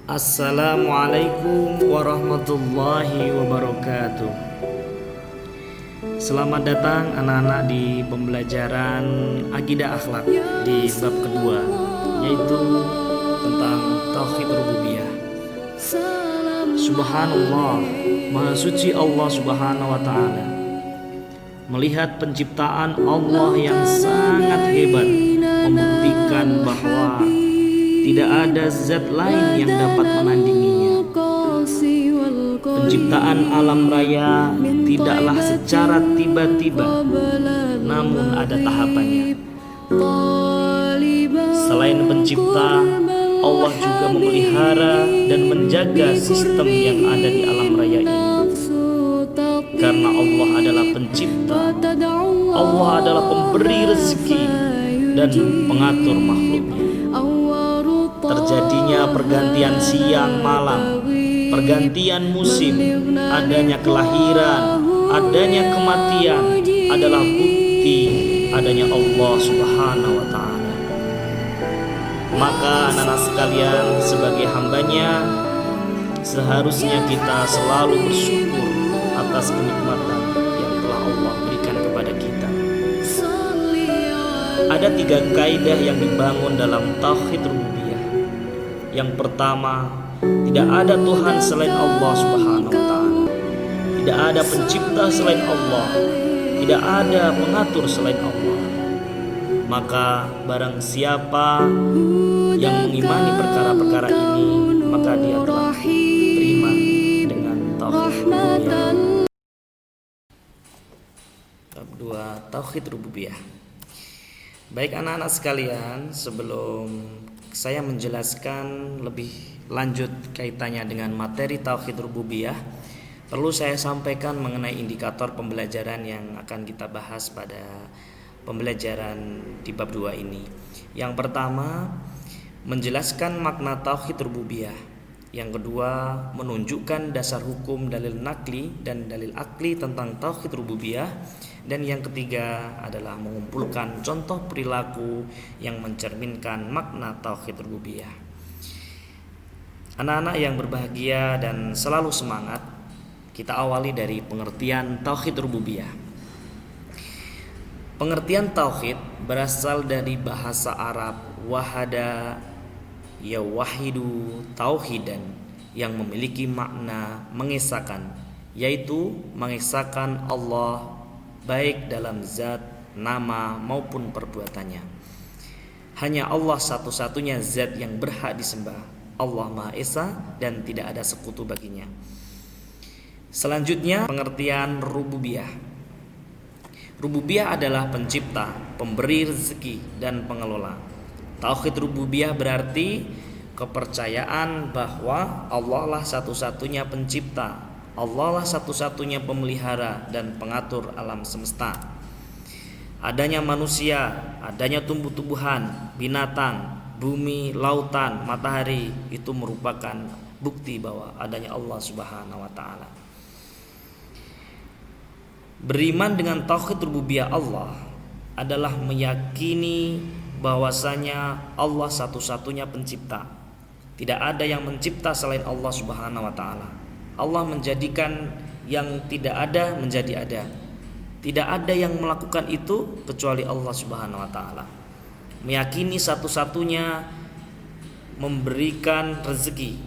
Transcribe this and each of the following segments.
Assalamualaikum warahmatullahi wabarakatuh. Selamat datang anak-anak di pembelajaran Aqidah Akhlak di bab kedua, yaitu tentang Tauhid Rububiyah. Subhanallah, Maha Suci Allah Subhanahu wa Ta'ala. Melihat penciptaan Allah yang sangat hebat membuktikan bahwa tidak ada zat lain yang dapat menandinginya. Penciptaan alam raya tidaklah secara tiba-tiba, namun ada tahapannya. Selain pencipta, Allah juga memelihara dan menjaga sistem yang ada di alam raya ini. Karena Allah adalah pencipta, Allah adalah pemberi rezeki dan pengatur makhluknya. Terjadinya pergantian siang malam, pergantian musim, adanya kelahiran, adanya kematian adalah bukti adanya Allah Subhanahu wa Ta'ala. Maka anak-anak sekalian, sebagai hambanya, seharusnya kita selalu bersyukur atas kenikmatan yang telah Allah berikan kepada kita. Ada 3 kaidah yang dibangun dalam Tauhid Rububiyah. Yang pertama, tidak ada Tuhan selain Allah Subhanahu wa Ta'ala. Tidak ada pencipta selain Allah. Tidak ada pengatur selain Allah. Maka barang siapa yang mengimani perkara-perkara ini, maka dia telah beriman dengan Tauhid Rububiyah. Bab 2, Tauhid Rububiyah. Baik anak-anak sekalian, sebelum saya menjelaskan lebih lanjut kaitannya dengan materi Tauhid Rububiyah, perlu saya sampaikan mengenai indikator pembelajaran yang akan kita bahas pada pembelajaran di bab 2 ini. Yang pertama, menjelaskan makna Tauhid Rububiyah. Yang kedua, menunjukkan dasar hukum dalil nakli dan dalil akli tentang Tauhid Rububiyah. Dan yang ketiga adalah mengumpulkan contoh perilaku yang mencerminkan makna Tauhid Rububiyah. Anak-anak yang berbahagia dan selalu semangat, kita awali dari pengertian Tauhid Rububiyah. Pengertian Tauhid berasal dari bahasa Arab wahada yawahidu tauhidan, yang memiliki makna mengesahkan, yaitu mengesahkan Allah baik dalam zat, nama maupun perbuatannya. Hanya Allah satu-satunya zat yang berhak disembah. Allah Maha Esa dan tidak ada sekutu baginya. Selanjutnya, pengertian rububiyah. Rububiyah adalah pencipta, pemberi rezeki dan pengelola. Tauhid rububiyah berarti kepercayaan bahwa Allah lah satu-satunya pencipta, Allah lah satu-satunya pemelihara dan pengatur alam semesta. Adanya manusia, adanya tumbuh-tumbuhan, binatang, bumi, lautan, matahari, itu merupakan bukti bahwa adanya Allah Subhanahu wa Ta'ala. Beriman dengan Tauhid Rububiyah Allah adalah meyakini bahwasanya Allah satu-satunya pencipta. Tidak ada yang mencipta selain Allah Subhanahu wa Ta'ala. Allah menjadikan yang tidak ada menjadi ada. Tidak ada yang melakukan itu kecuali Allah Subhanahu wa Ta'ala. Meyakini satu-satunya memberikan rezeki.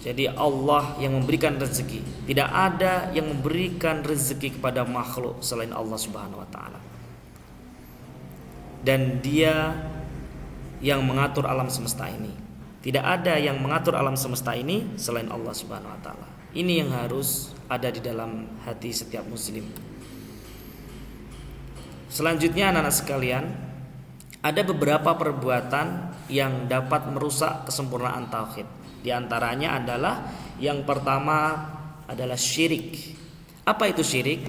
Jadi Allah yang memberikan rezeki. Tidak ada yang memberikan rezeki kepada makhluk selain Allah Subhanahu wa Ta'ala. Dan Dia yang mengatur alam semesta ini. Tidak ada yang mengatur alam semesta ini selain Allah Subhanahu wa Ta'ala. Ini yang harus ada di dalam hati setiap muslim. Selanjutnya anak-anak sekalian, ada beberapa perbuatan yang dapat merusak kesempurnaan tauhid. Di antaranya adalah yang pertama adalah syirik. Apa itu syirik?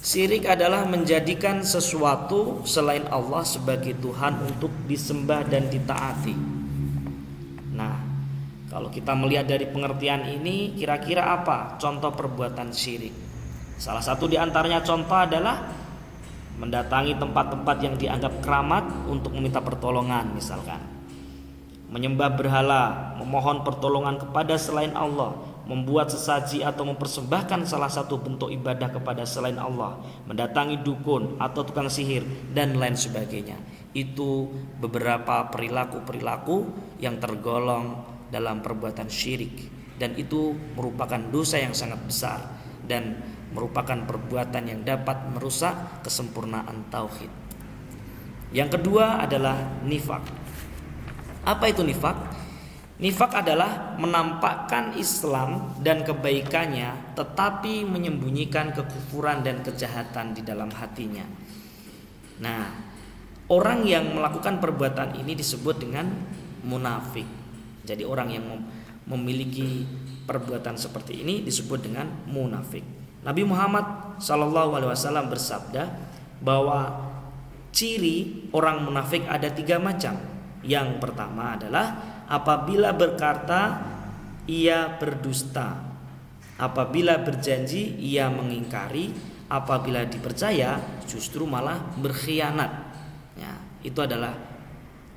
Syirik adalah menjadikan sesuatu selain Allah sebagai Tuhan untuk disembah dan ditaati. Nah, kalau kita melihat dari pengertian ini, kira-kira apa contoh perbuatan syirik? Salah satu di antaranya contoh adalah mendatangi tempat-tempat yang dianggap keramat untuk meminta pertolongan misalkan. menyembah berhala, memohon pertolongan kepada selain Allah, membuat sesaji atau mempersembahkan salah satu bentuk ibadah kepada selain Allah, mendatangi dukun atau tukang sihir dan lain sebagainya. Itu beberapa perilaku-perilaku yang tergolong dalam perbuatan syirik, dan itu merupakan dosa yang sangat besar dan merupakan perbuatan yang dapat merusak kesempurnaan tauhid. Yang kedua adalah nifak. Apa itu nifak? Nifak adalah menampakkan Islam dan kebaikannya tetapi menyembunyikan kekufuran dan kejahatan di dalam hatinya. Nah, orang yang melakukan perbuatan ini disebut dengan munafik. Jadi orang yang memiliki perbuatan seperti ini disebut dengan munafik. Nabi Muhammad SAW bersabda bahwa ciri orang munafik ada 3 macam. Yang pertama adalah apabila berkata ia berdusta, apabila berjanji ia mengingkari, apabila dipercaya justru malah berkhianat. Ya, itu adalah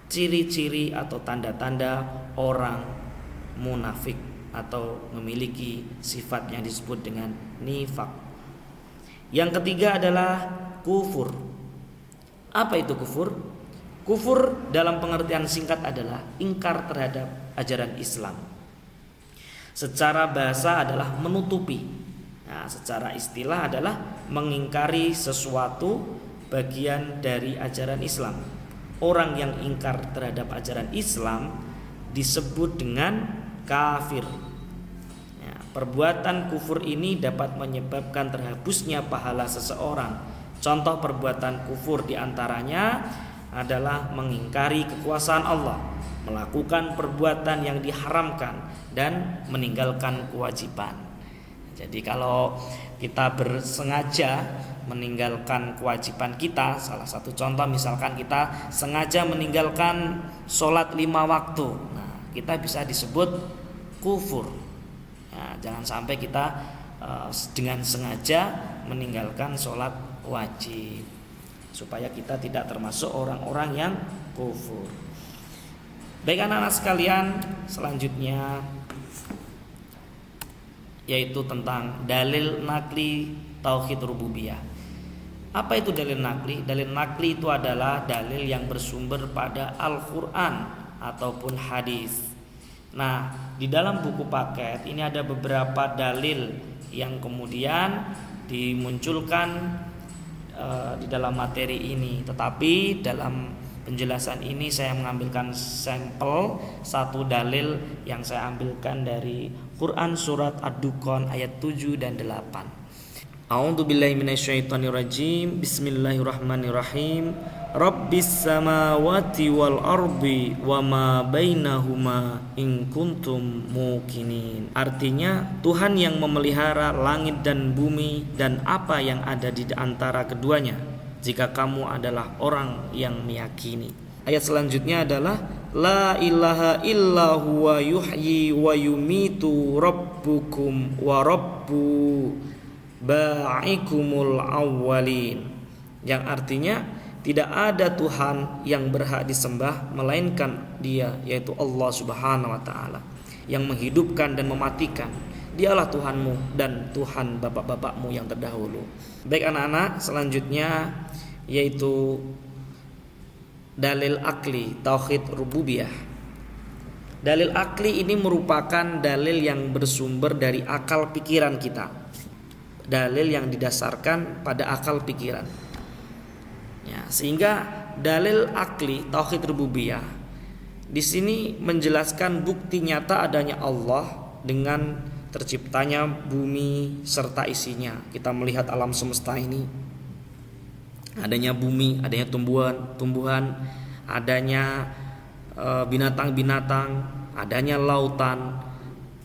ciri-ciri atau tanda-tanda orang munafik atau memiliki sifat yang disebut dengan nifak. Yang ketiga adalah kufur. Apa itu kufur? Kufur dalam pengertian singkat adalah ingkar terhadap ajaran Islam. Secara bahasa adalah menutupi. Nah, secara istilah adalah mengingkari sesuatu bagian dari ajaran Islam. Orang yang ingkar terhadap ajaran Islam disebut dengan kafir. Ya, perbuatan kufur ini dapat menyebabkan terhapusnya pahala seseorang. Contoh perbuatan kufur diantaranya adalah mengingkari kekuasaan Allah, melakukan perbuatan yang diharamkan, dan meninggalkan kewajiban. Jadi kalau kita bersengaja meninggalkan kewajiban kita, salah satu contoh misalkan kita sengaja meninggalkan sholat 5 waktu, nah kita bisa disebut kufur. Nah, jangan sampai kita dengan sengaja meninggalkan sholat wajib, supaya kita tidak termasuk orang-orang yang kufur. Baik anak-anak sekalian, selanjutnya yaitu tentang dalil nakli tauhid rububiyah. Apa itu dalil nakli? Dalil nakli itu adalah dalil yang bersumber pada Al-Quran ataupun hadis. Nah, di dalam buku paket ini ada beberapa dalil yang kemudian dimunculkan di dalam materi ini. Tetapi dalam penjelasan ini saya mengambilkan sampel satu dalil yang saya ambilkan dari Quran surat Ad-Dukhan ayat 7 dan 8. A'udzubillahi minasyaitonirrajim. Bismillahirrahmanirrahim. Rabbis samawati wal ardi wa ma bainahuma in kuntum muqinin. Artinya Tuhan yang memelihara langit dan bumi dan apa yang ada di antara keduanya, jika kamu adalah orang yang meyakini. Ayat selanjutnya adalah la ilaha illa huwa yuhyi wa yumitu rabbukum wa rabbu ba'ikumul awwalin, yang artinya tidak ada Tuhan yang berhak disembah melainkan Dia, yaitu Allah Subhanahu wa taala, yang menghidupkan dan mematikan. Dialah Tuhanmu dan Tuhan bapak-bapakmu yang terdahulu. Baik anak-anak, selanjutnya yaitu dalil akli tauhid rububiyah. Dalil akli ini merupakan dalil yang bersumber dari akal pikiran kita. Dalil yang didasarkan pada akal pikiran. Ya, sehingga dalil akli tauhid rububiyah di sini menjelaskan bukti nyata adanya Allah dengan terciptanya bumi serta isinya. Kita melihat alam semesta ini, adanya bumi, adanya tumbuhan, adanya binatang-binatang, adanya lautan.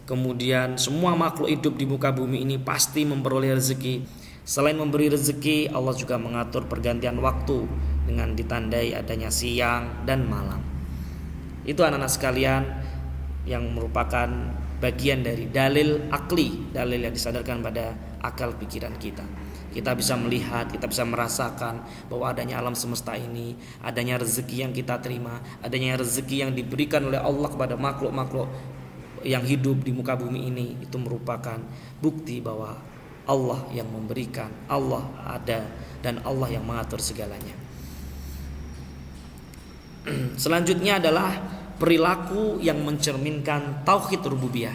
Kemudian semua makhluk hidup di muka bumi ini pasti memperoleh rezeki. Selain memberi rezeki, Allah juga mengatur pergantian waktu dengan ditandai adanya siang dan malam. Itu anak-anak sekalian yang merupakan bagian dari dalil akli, dalil yang disadarkan pada akal pikiran kita. Kita bisa melihat, kita bisa merasakan bahwa adanya alam semesta ini, adanya rezeki yang kita terima, adanya rezeki yang diberikan oleh Allah kepada makhluk-makhluk yang hidup di muka bumi ini, itu merupakan bukti bahwa Allah yang memberikan, Allah ada, dan Allah yang mengatur segalanya. Selanjutnya adalah perilaku yang mencerminkan tauhid rububiyah.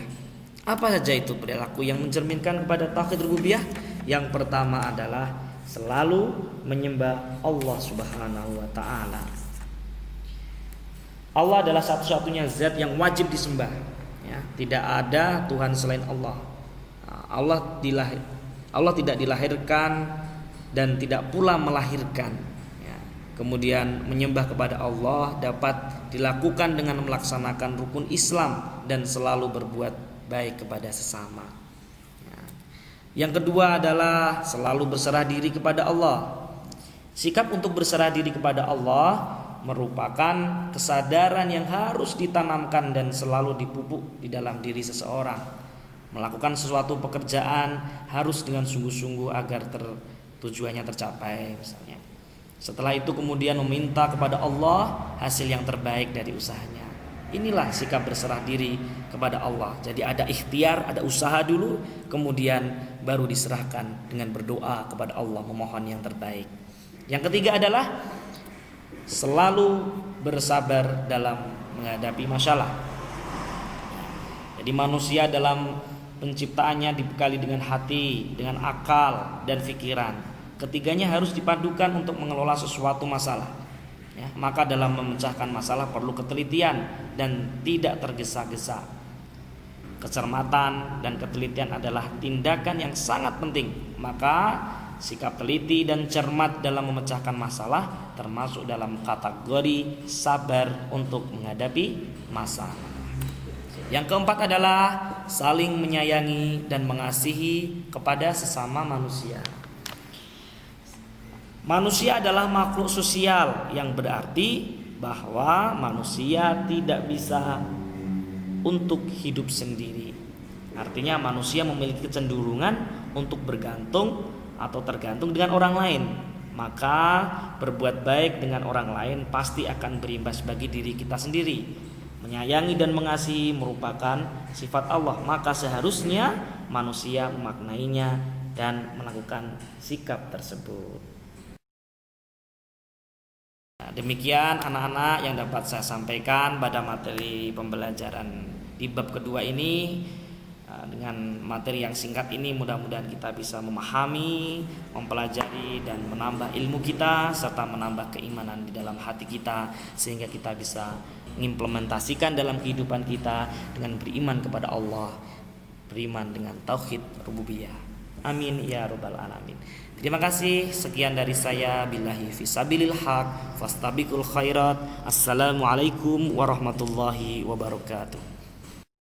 Apa saja itu perilaku yang mencerminkan kepada tauhid rububiyah? Yang pertama adalah selalu menyembah Allah Subhanahu wa taala. Allah adalah satu-satunya zat yang wajib disembah, ya, tidak ada Tuhan selain Allah. Allah tidak dilahirkan dan tidak pula melahirkan, ya. Kemudian menyembah kepada Allah dapat dilakukan dengan melaksanakan rukun Islam dan selalu berbuat baik kepada sesama. Yang kedua adalah selalu berserah diri kepada Allah. Sikap untuk berserah diri kepada Allah merupakan kesadaran yang harus ditanamkan dan selalu dipupuk di dalam diri seseorang. Melakukan sesuatu pekerjaan harus dengan sungguh-sungguh agar tujuannya tercapai misalnya. Setelah itu kemudian meminta kepada Allah hasil yang terbaik dari usahanya. Inilah sikap berserah diri kepada Allah. Jadi ada ikhtiar, ada usaha dulu, kemudian baru diserahkan dengan berdoa kepada Allah, memohon yang terbaik. Yang ketiga adalah selalu bersabar dalam menghadapi masalah. Jadi manusia dalam penciptaannya dibekali dengan hati, dengan akal dan pikiran. Ketiganya harus dipadukan untuk mengelola sesuatu masalah. Ya, maka dalam memecahkan masalah perlu ketelitian dan tidak tergesa-gesa. Kecermatan dan ketelitian adalah tindakan yang sangat penting. Maka sikap teliti dan cermat dalam memecahkan masalah termasuk dalam kategori sabar untuk menghadapi masalah. Yang keempat adalah saling menyayangi dan mengasihi kepada sesama manusia. Manusia adalah makhluk sosial, yang berarti bahwa manusia tidak bisa untuk hidup sendiri. Artinya manusia memiliki kecenderungan untuk bergantung atau tergantung dengan orang lain. Maka berbuat baik dengan orang lain pasti akan berimbas bagi diri kita sendiri. Menyayangi dan mengasihi merupakan sifat Allah, maka seharusnya manusia memaknainya dan melakukan sikap tersebut. Demikian anak-anak yang dapat saya sampaikan pada materi pembelajaran di bab kedua ini. Dengan materi yang singkat ini mudah-mudahan kita bisa memahami, mempelajari dan menambah ilmu kita serta menambah keimanan di dalam hati kita sehingga kita bisa mengimplementasikan dalam kehidupan kita dengan beriman kepada Allah, beriman dengan tauhid rububiyah. Amin ya rabbal alamin. Terima kasih, sekian dari saya. Billahi fisabilil haq fastabiqul khairat. Assalamualaikum warahmatullahi wabarakatuh.